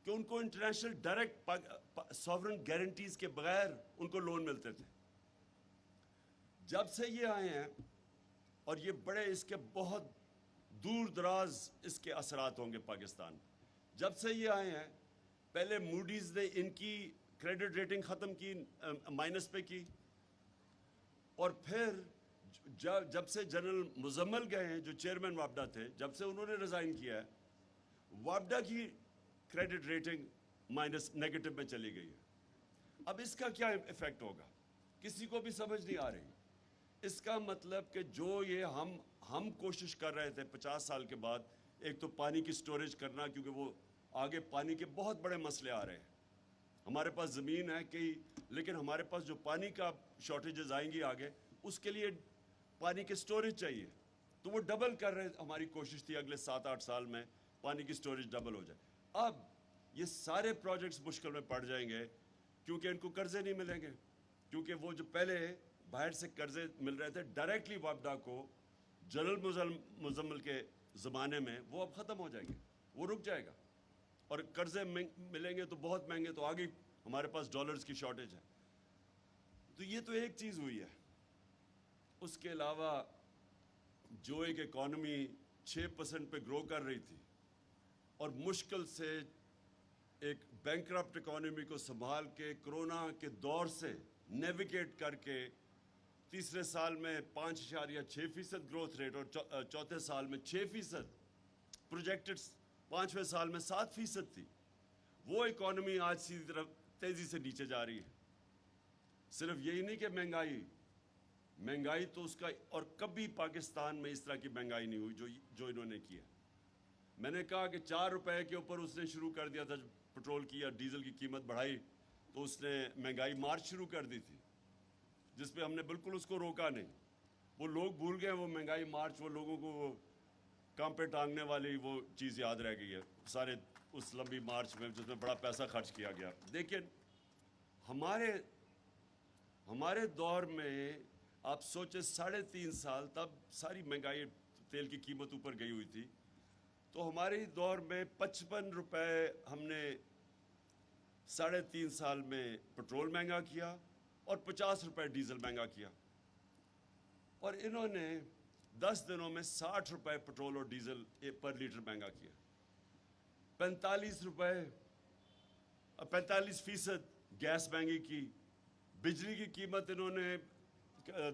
कि उनको इंटरनेशनल डायरेक्ट सॉवरेन गारंटीज के बगैर उनको लोन मिलते थे। जब से ये आए हैं, और ये बड़े इसके बहुत दूर दराज इसके असरात होंगे पाकिस्तान, जब से ये आए हैं, पहले मूडीज ने इनकी क्रेडिट रेटिंग ख़त्म की, माइनस पे की, और फिर जब से जनरल मुजम्मल गए हैं, जो चेयरमैन वापडा थे, जब से उन्होंने रिज़ाइन किया है, वापडा की क्रेडिट रेटिंग माइनस नेगेटिव में चली गई है। अब इसका क्या इफेक्ट होगा, किसी को भी समझ नहीं आ रही। इसका मतलब कि जो ये हम कोशिश कर रहे थे 50 साल के बाद, एक तो पानी की स्टोरेज करना, क्योंकि वो आगे पानी के बहुत बड़े मसले आ रहे हैं। हमारे पास ज़मीन है कई, लेकिन हमारे पास जो पानी का शॉर्टेजेस आएंगी आगे, उसके लिए पानी की स्टोरेज चाहिए। तो वो डबल कर रहे, हमारी कोशिश थी अगले 7-8 साल में पानी की स्टोरेज डबल हो जाए। अब ये सारे प्रोजेक्ट्स मुश्किल में पड़ जाएंगे, क्योंकि इनको कर्जे नहीं मिलेंगे, क्योंकि वो जो पहले बाहर से कर्जे मिल रहे थे डायरेक्टली वापडा को जनरल मुजम्मल के ज़माने में, वो अब ख़त्म हो जाएंगे, वो रुक जाएगा। और कर्जे मिलेंगे तो बहुत महंगे, तो आगे हमारे पास डॉलर्स की शॉर्टेज है। तो ये तो एक चीज़ हुई है। उसके अलावा जो एक इकॉनमी 6% पे ग्रो कर रही थी, और मुश्किल से एक बैंकरप्ट इकॉनमी को संभाल के कोरोना के दौर से नेविगेट करके तीसरे साल में 5.6% ग्रोथ रेट, और चौथे साल में 6%, प्रोजेक्टेड 5वें साल में 7% थी, वो इकॉनमी आज सीधी तरफ तेज़ी से नीचे जा रही है। सिर्फ यही नहीं कि महंगाई तो उसका, और कभी पाकिस्तान में इस तरह की महंगाई नहीं हुई जो इन्होंने किया। मैंने कहा कि 4 रुपए के ऊपर उसने शुरू कर दिया था, पेट्रोल की या डीजल की कीमत बढ़ाई तो उसने महंगाई मार्च शुरू कर दी थी, जिस पे हमने बिल्कुल उसको रोका नहीं। वो लोग भूल गए वो महंगाई मार्च, वो लोगों को वो काम पे टांगने वाली वो चीज़ याद रह गई है सारे उस लंबी मार्च में, जिसमें बड़ा पैसा खर्च किया गया। लेकिन हमारे दौर में आप सोचे 3.5 साल, तब सारी महंगाई, तेल की कीमत ऊपर गई हुई थी, तो हमारे दौर में 55 रुपए हमने 3.5 साल में पेट्रोल महंगा किया, और 50 रुपए डीजल महंगा किया। और इन्होंने 10 दिनों में 60 रुपए पेट्रोल और डीजल पर लीटर महंगा किया। 45% गैस महंगी की, बिजली की कीमत इन्होंने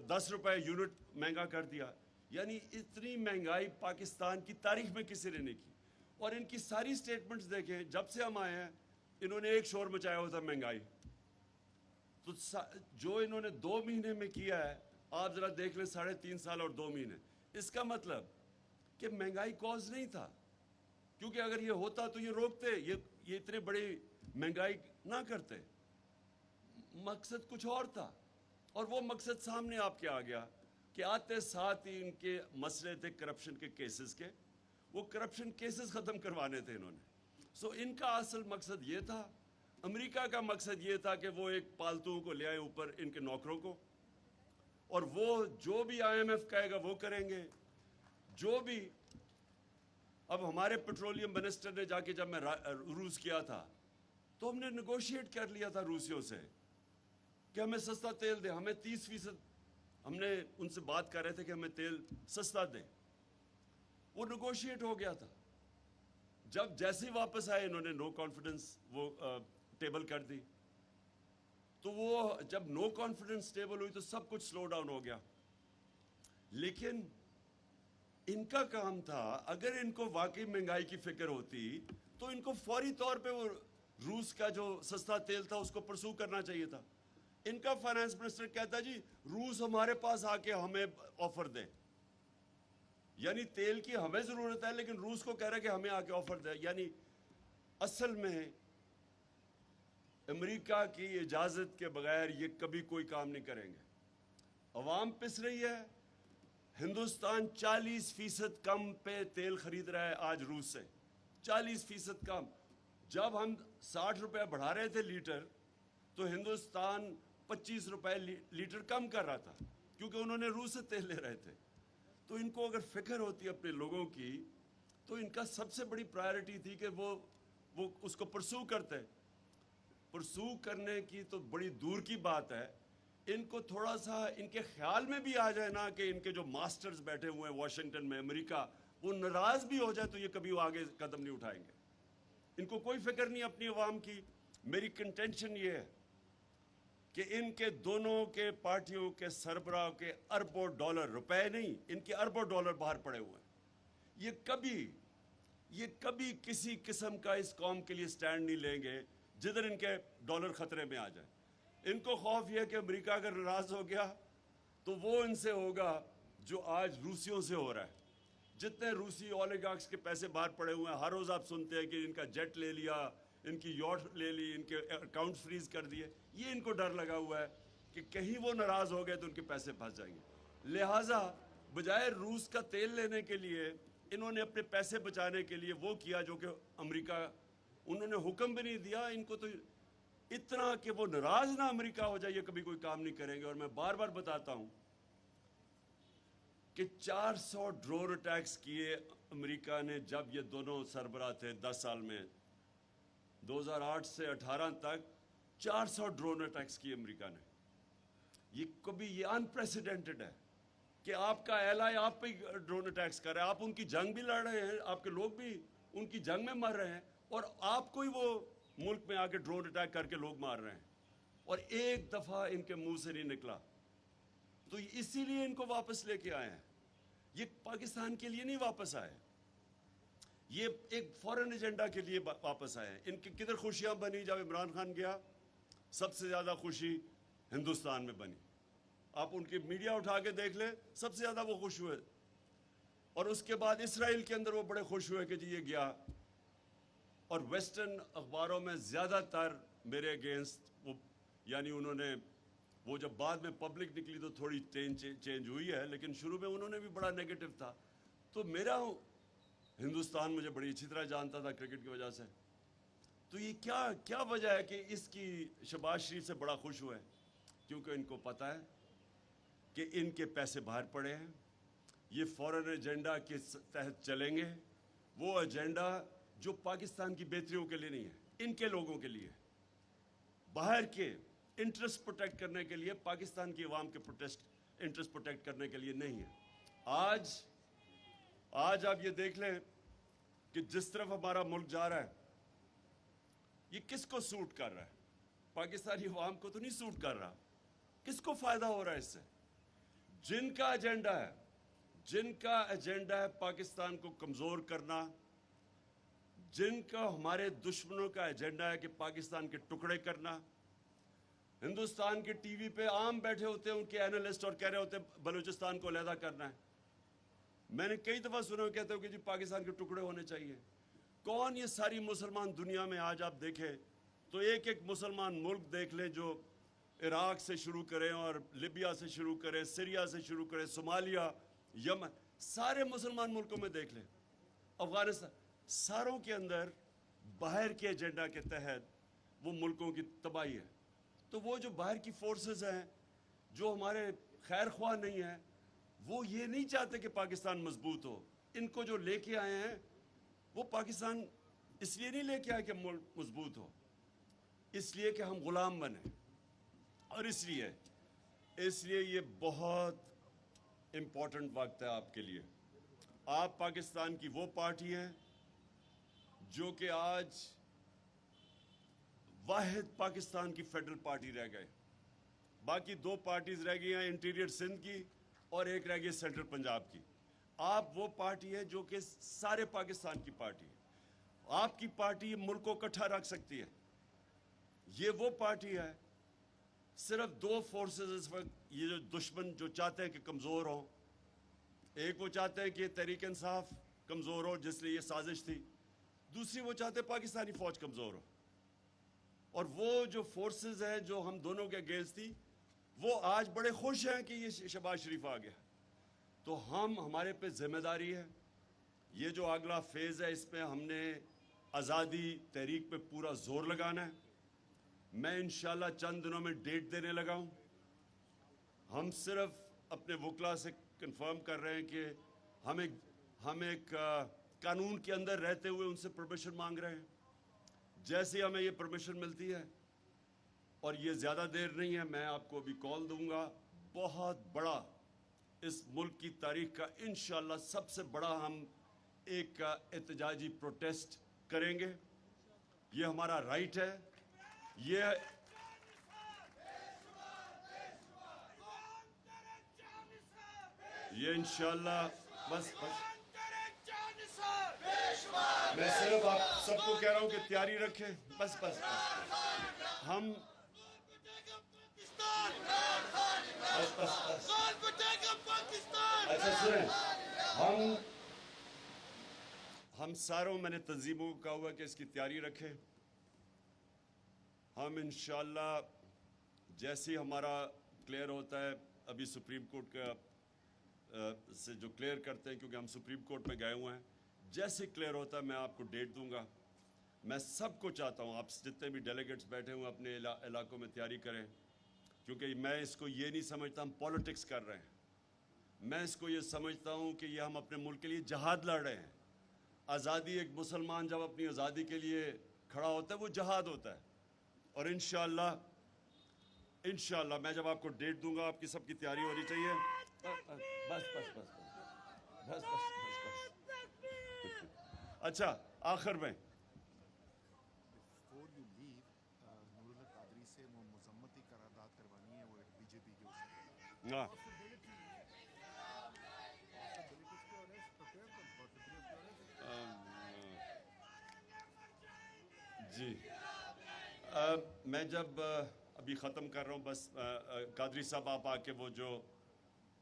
10 रुपए यूनिट महंगा कर दिया। यानी इतनी महंगाई पाकिस्तान की तारीख में किसी ने नहीं की। और इनकी सारी स्टेटमेंट्स देखें, जब से हम आए हैं इन्होंने एक शोर मचाया हुआ था महंगाई। तो जो इन्होंने 2 महीने में किया है, आप जरा देख लें, 3.5 साल और 2 महीने। इसका मतलब कि महंगाई कॉज नहीं था, क्योंकि अगर ये होता तो ये रोकते, ये इतने बड़ी महंगाई ना करते। मकसद कुछ और था, और वो मकसद सामने आपके आ गया कि आते साथ ही इनके मसले थे करप्शन के केसेस के, वो करप्शन केसेस ख़त्म करवाने थे इन्होंने। सो इनका असल मकसद ये था। अमेरिका का मकसद ये था कि वो एक पालतू को ले आए ऊपर, इनके नौकरों को, और वो जो भी IMF कहेगा वो करेंगे, जो भी। अब हमारे पेट्रोलियम मिनिस्टर ने जाके, जब मैं रूस गया था, तो हमने नेगोशिएट कर लिया था रूसियों से कि हमें सस्ता तेल दे, हमें 30%, हमने उनसे बात कर रहे थे कि हमें तेल सस्ता दे। वो नेगोशिएट हो गया था। जब जैसे ही वापस आए, इन्होंने नो कॉन्फिडेंस वो टेबल कर दी। तो वो जब नो कॉन्फिडेंस टेबल हुई तो सब कुछ स्लो डाउन हो गया। लेकिन इनका काम था, अगर इनको वाकई महंगाई की फिक्र होती तो इनको फौरी तौर पे वो रूस का जो सस्ता तेल था उसको परसू करना चाहिए था। इनका फाइनेंस मिनिस्टर कहता जी रूस हमारे पास आके हमें ऑफर दे, यानी तेल की हमें जरूरत है लेकिन रूस को कह रहा है कि हमें आके ऑफर दे। यानी असल में अमेरिका की इजाजत के बगैर ये कभी कोई काम नहीं करेंगे। अवाम पिस रही है, हिंदुस्तान 40% कम पे तेल खरीद रहा है आज रूस से, 40% कम। जब हम 60 रुपए बढ़ा रहे थे लीटर, तो हिंदुस्तान 25 रुपए लीटर कम कर रहा था, क्योंकि उन्होंने रूस से तेल ले रहे थे। तो इनको अगर फिक्र होती है अपने लोगों की, तो इनका सबसे बड़ी प्रायोरिटी थी कि वो उसको परसू करते। परसू करने की तो बड़ी दूर की बात है, इनको थोड़ा सा इनके ख्याल में भी आ जाए ना कि इनके जो मास्टर्स बैठे हुए हैं वॉशिंगटन में, अमेरिका, वो नाराज भी हो जाए तो ये कभी वो आगे कदम नहीं उठाएंगे। इनको कोई फिक्र नहीं अपनी अवाम की। मेरी कंटेंशन ये है कि इनके दोनों के पार्टियों के सरबराह के अरबों डॉलर, रुपए नहीं, इनके अरबों डॉलर बाहर पड़े हुए हैं। ये कभी किसी किस्म का इस कौम के लिए स्टैंड नहीं लेंगे जिधर इनके डॉलर खतरे में आ जाए। इनको खौफ यह है कि अमेरिका अगर नाराज हो गया तो वो इनसे होगा जो आज रूसियों से हो रहा है। जितने रूसी ओलिगार्क्स के पैसे बाहर पड़े हुए हैं, हर रोज आप सुनते हैं कि इनका जेट ले लिया, इनकी यॉट ले ली, इनके अकाउंट फ्रीज कर दिए। ये इनको डर लगा हुआ है कि कहीं वो नाराज हो गए तो उनके पैसे फंस जाएंगे। लिहाजा बजाय रूस का तेल लेने के लिए इन्होंने अपने पैसे बचाने के लिए वो किया जो कि अमेरिका, उन्होंने हुक्म भी नहीं दिया इनको, तो इतना कि वो नाराज ना अमेरिका हो जाए, ये कभी कोई काम नहीं करेंगे। और मैं बार बार बताता हूं कि 400 ड्रोन अटैक्स किए अमेरिका ने जब ये दोनों सरबराह थे 10 साल में, 2008 से 18 तक 400 ड्रोन अटैक्स किए अमेरिका ने। ये अनप्रेसिडेंटेड है कि आपका एलाय आप पे ड्रोन अटैक्स कर रहा है, आप उनकी जंग भी लड़ रहे हैं, आपके लोग भी उनकी जंग में मर रहे हैं, और आपको ही वो मुल्क में आके ड्रोन अटैक करके लोग मार रहे हैं, और एक दफा इनके मुंह से नहीं निकला। तो इसीलिए इनको वापस लेके आए हैं। ये पाकिस्तान के लिए नहीं वापस आए, ये एक फॉरेन एजेंडा के लिए वापस आए हैं। इनकी किधर खुशियां बनी जब इमरान खान गया? सबसे ज्यादा खुशी हिंदुस्तान में बनी। आप उनकी मीडिया उठा के देख ले, सबसे ज्यादा वो खुश हुए। और उसके बाद इसराइल के अंदर वो बड़े खुश हुए कि जी ये गया। और वेस्टर्न अखबारों में ज्यादातर मेरे अगेंस्ट वो, यानी उन्होंने वो जब बाद में पब्लिक निकली तो थोड़ी चेंज हुई है, लेकिन शुरू में उन्होंने भी बड़ा नेगेटिव था। तो मेरा हिंदुस्तान मुझे बड़ी अच्छी तरह जानता था क्रिकेट की वजह से। तो ये क्या वजह है कि इसकी शहबाज शरीफ से बड़ा खुश हुए? क्योंकि इनको पता है कि इनके पैसे बाहर पड़े हैं, ये फॉरेन एजेंडा के तहत चलेंगे। वो एजेंडा जो पाकिस्तान की बेहतरियों के लिए नहीं है, इनके लोगों के लिए, बाहर के इंटरेस्ट प्रोटेक्ट करने के लिए, पाकिस्तान की आवाम के इंटरेस्ट प्रोटेक्ट करने के लिए नहीं है। आज आप ये देख लें कि जिस तरफ हमारा मुल्क जा रहा है, ये किसको सूट कर रहा है? पाकिस्तानी आवाम को तो नहीं सूट कर रहा। किसको फायदा हो रहा है इससे? जिनका एजेंडा है पाकिस्तान को कमजोर करना, जिनका हमारे दुश्मनों का एजेंडा है कि पाकिस्तान के टुकड़े करना। हिंदुस्तान के टीवी पे आम बैठे होते हैं उनके एनालिस्ट और कह रहे होते हैं बलूचिस्तान को अलहदा करना है। मैंने कई दफा सुना कहते हो कि जी पाकिस्तान के टुकड़े होने चाहिए। कौन ये सारी मुसलमान दुनिया में आज आप देखें तो एक मुसलमान मुल्क देख ले जो इराक से शुरू करें और लिबिया से शुरू करें, सीरिया से शुरू करें, सोमालिया, यमन, सारे मुसलमान मुल्कों में देख लें, अफगानिस्तान, सारों के अंदर बाहर के एजेंडा के तहत वो मुल्कों की तबाही है। तो वो जो बाहर की फोर्सेस हैं जो हमारे खैर ख्वाह नहीं है, वो ये नहीं चाहते कि पाकिस्तान मजबूत हो। इनको जो लेके आए हैं वो पाकिस्तान इसलिए नहीं लेके आए कि मुल्क मजबूत हो, इसलिए कि हम गुलाम बने। और इसलिए ये बहुत इंपॉर्टेंट वक्त है आपके लिए। आप पाकिस्तान की वो पार्टी हैं जो कि आज वाहिद पाकिस्तान की फेडरल पार्टी रह गए। बाकी दो पार्टीज रह गई हैं, इंटीरियर सिंध की और एक रह गई सेंट्रल पंजाब की। आप वो पार्टी है जो कि सारे पाकिस्तान की पार्टी है। आपकी पार्टी मुल्क को इकट्ठा रख सकती है। ये वो पार्टी है, सिर्फ दो फोर्सेस इस वक्त ये जो दुश्मन जो चाहते हैं कि कमज़ोर हो, एक वो चाहते हैं कि तहरीक इंसाफ कमज़ोर हो जिसलिए ये साजिश थी, दूसरी वो चाहते हैं पाकिस्तानी फौज कमज़ोर हो। और वो जो फोर्सेस हैं जो हम दोनों के अगेंस्ट थी, वो आज बड़े खुश हैं कि ये शहबाज शरीफ आ गया। تو ہمارے پہ ذمہ داری ہے. یہ جو اگلا فیز ہے اس میں ہم نے آزادی تحریک پہ پورا زور لگانا ہے. میں انشاءاللہ چند دنوں میں ڈیٹ دینے لگا ہوں. ہم صرف اپنے وکلا سے کنفرم کر رہے ہیں کہ ہم ایک قانون کے اندر رہتے ہوئے ان سے پرمیشن مانگ رہے ہیں. جیسے ہمیں یہ پرمیشن ملتی ہے اور یہ زیادہ دیر نہیں ہے, میں آپ کو ابھی کال دوں گا. بہت بڑا اس ملک کی تاریخ کا انشاءاللہ سب سے بڑا ہم ایک احتجاجی پروٹیسٹ کریں گے. یہ ہمارا رائٹ ہے. یہ انشاءاللہ بس میں صرف آپ سب کو کہہ رہا ہوں کہ تیاری رکھیں. بس ہم اچھا سنیں, ہم ساروں میں نے تنظیموں کو کہا ہوا کہ اس کی تیاری رکھیں. ہم انشاءاللہ جیسے ہمارا کلیئر ہوتا ہے, ابھی سپریم کورٹ کا سے جو کلیئر کرتے ہیں کیونکہ ہم سپریم کورٹ میں گئے ہوئے ہیں, جیسے کلیئر ہوتا ہے میں آپ کو ڈیٹ دوں گا. میں سب کو چاہتا ہوں آپ جتنے بھی ڈیلیگیٹس بیٹھے ہوئے اپنے علاقوں میں تیاری کریں, کیونکہ میں اس کو یہ نہیں سمجھتا ہم پالیٹکس کر رہے ہیں. میں اس کو یہ سمجھتا ہوں کہ یہ ہم اپنے ملک کے لیے جہاد لڑ رہے ہیں. آزادی, ایک مسلمان جب اپنی آزادی کے لیے کھڑا ہوتا ہے وہ جہاد ہوتا ہے. اور انشاءاللہ میں جب آپ کو ڈیٹ دوں گا آپ کی سب کی تیاری ہونی چاہیے. بس اچھا آخر میں Before you leave, Noorullah Qadri سے وہ مذمتی قرارداد کروانی ہے, وہ بی جے پی کے اس میں. ہاں جی, میں جب ابھی ختم کر رہا ہوں بس قادری صاحب آپ آ کے وہ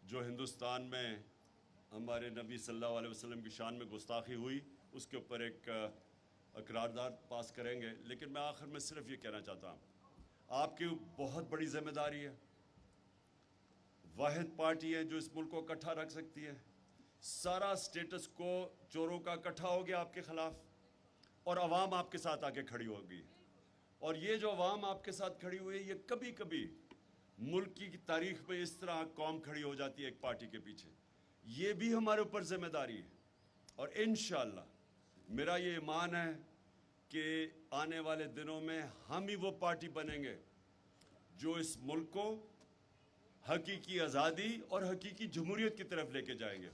جو ہندوستان میں ہمارے نبی صلی اللہ علیہ وسلم کی شان میں گستاخی ہوئی اس کے اوپر ایک قرارداد پاس کریں گے. لیکن میں آخر میں صرف یہ کہنا چاہتا ہوں آپ کی بہت بڑی ذمہ داری ہے. واحد پارٹی ہے جو اس ملک کو اکٹھا رکھ سکتی ہے. سارا سٹیٹس کو چوروں کا اکٹھا ہو گیا آپ کے خلاف اور عوام آپ کے ساتھ آ کے کھڑی ہو گئی. اور یہ جو عوام آپ کے ساتھ کھڑی ہوئی ہے یہ کبھی کبھی ملک کی تاریخ میں اس طرح قوم کھڑی ہو جاتی ہے ایک پارٹی کے پیچھے. یہ بھی ہمارے اوپر ذمہ داری ہے. اور انشاءاللہ میرا یہ ایمان ہے کہ آنے والے دنوں میں ہم ہی وہ پارٹی بنیں گے جو اس ملک کو حقیقی آزادی اور حقیقی جمہوریت کی طرف لے کے جائیں گے.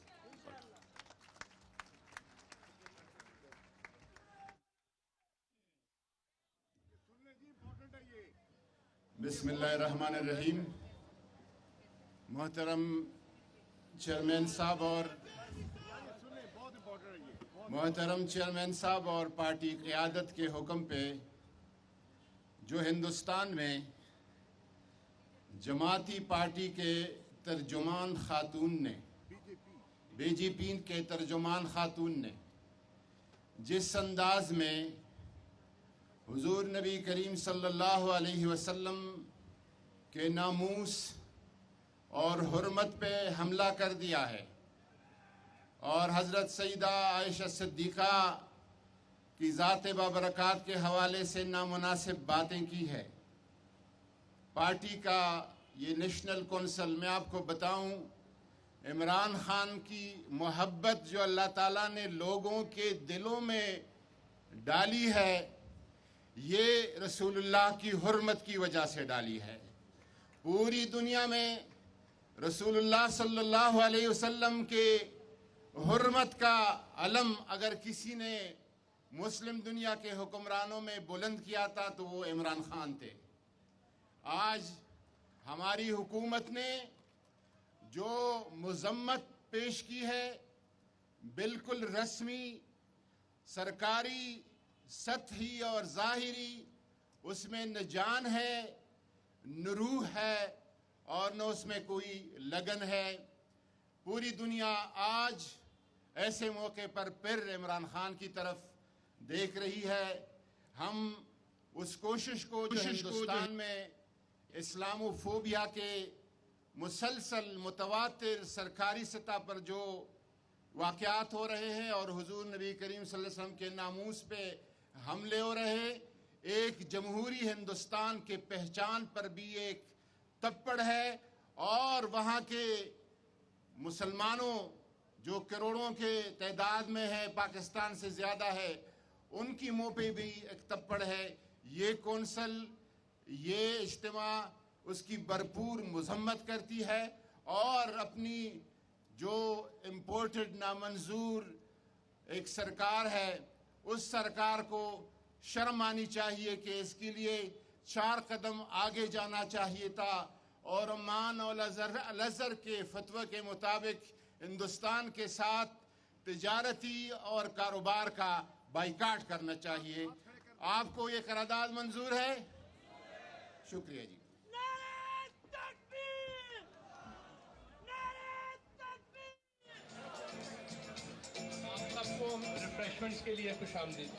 بسم اللہ الرحمن الرحیم. محترم چیئرمین صاحب اور پارٹی قیادت کے حکم پہ جو ہندوستان میں جماعتی پارٹی کے ترجمان خاتون نے, بی جے پی کے ترجمان خاتون نے جس انداز میں حضور نبی کریم صلی اللہ علیہ وسلم کے ناموس اور حرمت پہ حملہ کر دیا ہے اور حضرت سیدہ عائشہ صدیقہ کی ذات بابرکات کے حوالے سے نامناسب باتیں کی ہے. پارٹی کا یہ نیشنل کونسل, میں آپ کو بتاؤں, عمران خان کی محبت جو اللہ تعالیٰ نے لوگوں کے دلوں میں ڈالی ہے یہ رسول اللہ کی حرمت کی وجہ سے ڈالی ہے. پوری دنیا میں رسول اللہ صلی اللہ علیہ وسلم کے حرمت کا علم اگر کسی نے مسلم دنیا کے حکمرانوں میں بلند کیا تھا تو وہ عمران خان تھے. آج ہماری حکومت نے جو مذمت پیش کی ہے بالکل رسمی, سرکاری, سطحی اور ظاہری, اس میں نہ جان ہے نہ روح ہے اور نہ اس میں کوئی لگن ہے. پوری دنیا آج ایسے موقع پر پھر عمران خان کی طرف دیکھ رہی ہے. ہم اس کوشش کو جو ہندوستان میں اسلام و فوبیا کے मुसलसल मुतवातिर सरकारी सतह पर जो वाक़यात हो रहे हैं और हुजूर नबी करीम सल्लल्लाहु अलैहि वसल्लम के नामूस पे हमले हो रहे, एक जमहूरी हिंदुस्तान के पहचान पर भी एक तप्पड़ है। और वहाँ के मुसलमानों जो करोड़ों के तादाद में है, पाकिस्तान से ज़्यादा है, उनकी मुँह पे भी एक तप्पड़ है। ये कौंसल, ये इज्तिमा उसकी भरपूर मजम्मत करती है और अपनी जो इम्पोर्टेड नामंजूर एक सरकार है, उस सरकार को शर्म आनी चाहिए कि इसके लिए 4 कदम आगे जाना चाहिए था और अमान और अल-अज़हर के फतवा के मुताबिक हिंदुस्तान के साथ तिजारती और कारोबार का बाइकाट करना चाहिए। आपको ये करारदाद मंजूर है? शुक्रिया जी। आप सबको रिफ्रेशमेंट्स के लिए खुश आमदीद।